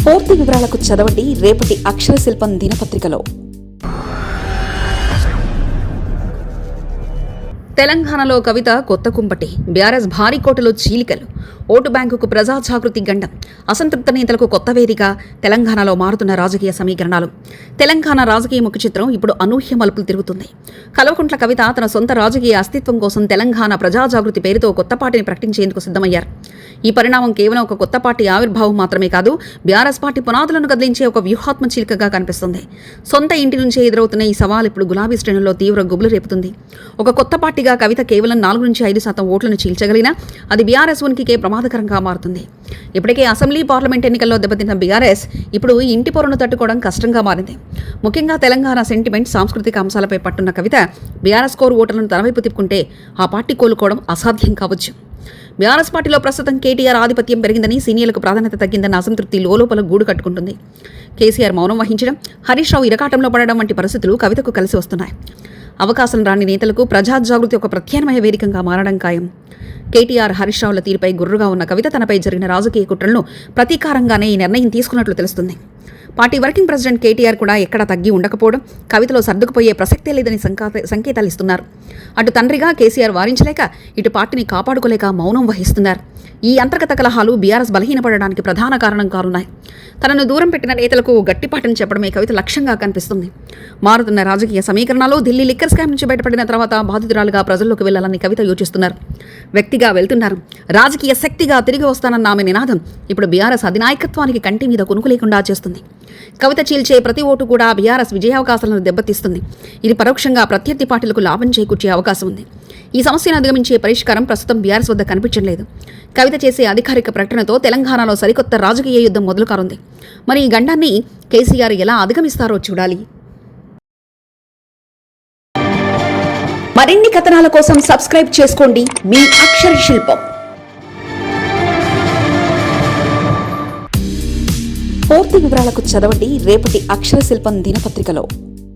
పూర్తి వివరాలకు చదవండి రేపటి అక్షర శిల్పం దినపత్రికలో. తెలంగాణలో కవిత కొత్త కుంపటి, బీఆర్ఎస్ భారీ కోటలో చీలికలు, ఓటు బ్యాంకుకు ప్రజా జాగృతి గండం, అసంతృప్త నేతలకు కొత్త వేదిక, తెలంగాణలో మారుతున్న రాజకీయ సమీకరణాలు. తెలంగాణ రాజకీయ ముఖ చిత్రం ఇప్పుడు అనూహ్య మలుపులు తిరుగుతుంది. కల్వకుంట్ల కవిత తన సొంత రాజకీయ అస్తిత్వం కోసం తెలంగాణ ప్రజా జాగృతి పేరుతో కొత్త పార్టీని ప్రకటించేందుకు సిద్ధమయ్యారు. ఈ పరిణామం కేవలం ఒక కొత్త పార్టీ ఆవిర్భావం మాత్రమే కాదు, బీఆర్ఎస్ పార్టీ పునాదులను కదిలించే ఒక వ్యూహాత్మ చీలికగా కనిపిస్తుంది. సొంత ఇంటి నుంచే ఎదురవుతున్న ఈ సవాల్ ఇప్పుడు గులాబీ శ్రేణుల్లో తీవ్ర గుబులు రేపుతుంది. ఒక కొత్త పార్టీగా కవిత కేవలం 4-5% ఓట్లను చీల్చగలిగినా అది బీఆర్ఎస్ ఉనికికే ప్రమాదకరంగా మారుతుంది. ఇప్పటికే అసెంబ్లీ, పార్లమెంట్ ఎన్నికల్లో దెబ్బతిన్న బీఆర్ఎస్ ఇప్పుడు ఇంటి పొరను తట్టుకోవడం కష్టంగా మారింది. ముఖ్యంగా తెలంగాణ సెంటిమెంట్, సాంస్కృతిక అంశాలపై పట్టున్న కవిత బీఆర్ఎస్ కోరు ఓటర్లను తనవైపు తిప్పుకుంటే ఆ పార్టీ కోలుకోవడం అసాధ్యం కావచ్చు. బీఆర్ఎస్ పార్టీలో ప్రస్తుతం కేటీఆర్ ఆధిపత్యం పెరిగిందని, సీనియర్లకు ప్రాధాన్యత తగ్గిందన్న అసంతృప్తి లోపల గూడు కట్టుకుంటుంది. కేసీఆర్ మౌనం వహించడం, హరీష్ రావు ఇరకాటంలో పడడం వంటి పరిస్థితులు కవితకు కలిసి వస్తున్నాయి. అవకాశం రాని నేతలకు ప్రజా జాగృతి ఒక ప్రత్యామ్నాయ వేదికగా మారడం ఖాయం. కేటీఆర్, హరీష్ రావుల తీరుపై గుర్రుగా ఉన్న కవిత తనపై జరిగిన రాజకీయ కుట్రలను ప్రతీకారంగానే ఈ నిర్ణయం తీసుకున్నట్లు తెలుస్తుంది. పార్టీ వర్కింగ్ ప్రెసిడెంట్ కేటీఆర్ కూడా ఎక్కడా తగ్గి ఉండకపోవడం కవితలో సర్దుకుపోయే ప్రసక్తే లేదని సంకేతాలు ఇస్తున్నారు. అటు తండ్రిగా కేసీఆర్ వారించలేక, ఇటు పార్టీని కాపాడుకోలేక మౌనం వహిస్తున్నారు. ఈ అంతర్గత కలహాలు బీఆర్ఎస్ బలహీనపడడానికి ప్రధాన కారణం కానున్నాయి. తనను దూరం పెట్టిన నేతలకు గట్టిపాటను చెప్పడమే కవిత లక్ష్యంగా కనిపిస్తుంది. మారుతున్న రాజకీయ సమీకరణాలు, ఢిల్లీ లిక్కర్ స్కామ్ నుంచి బయటపడిన తర్వాత బాధితురాలుగా ప్రజల్లోకి వెళ్లాలని కవిత యోచిస్తున్నారు. వ్యక్తిగా వెళ్తున్నారు, రాజకీయ శక్తిగా తిరిగి వస్తానన్న ఆమె నినాదం ఇప్పుడు బీఆర్ఎస్ అధినాయకత్వానికి కంటి మీద కొనుకు లేకుండా చేస్తుంది. కవిత చీల్చే ప్రతి ఓటు కూడా బీఆర్ఎస్ విజయావకాశాలను దెబ్బతీస్తుంది. ఇది పరోక్షంగా ప్రత్యర్థి పార్టీలకు లాభం చేకూర్చే అవకాశం ఉంది. ఈ సమస్యను అధిగమించే పరిష్కారం ప్రస్తుతం బీఆర్ఎస్ వద్ద కనిపించడం లేదు. కవిత చేసే అధికారిక ప్రకటనతో తెలంగాణలో సరికొత్త రాజకీయ యుద్ధం మొదలు కానుంది. మరి ఈ గండాన్ని కేసీఆర్ ఎలా అధిగమిస్తారో చూడాలి. మరిన్ని కథనాల కోసం సబ్స్క్రైబ్ చేసుకోండి మీ అక్షర శిల్పం. పూర్తి వివరాలకు చదవండి రేపటి అక్షర శిల్పం దినపత్రికలో.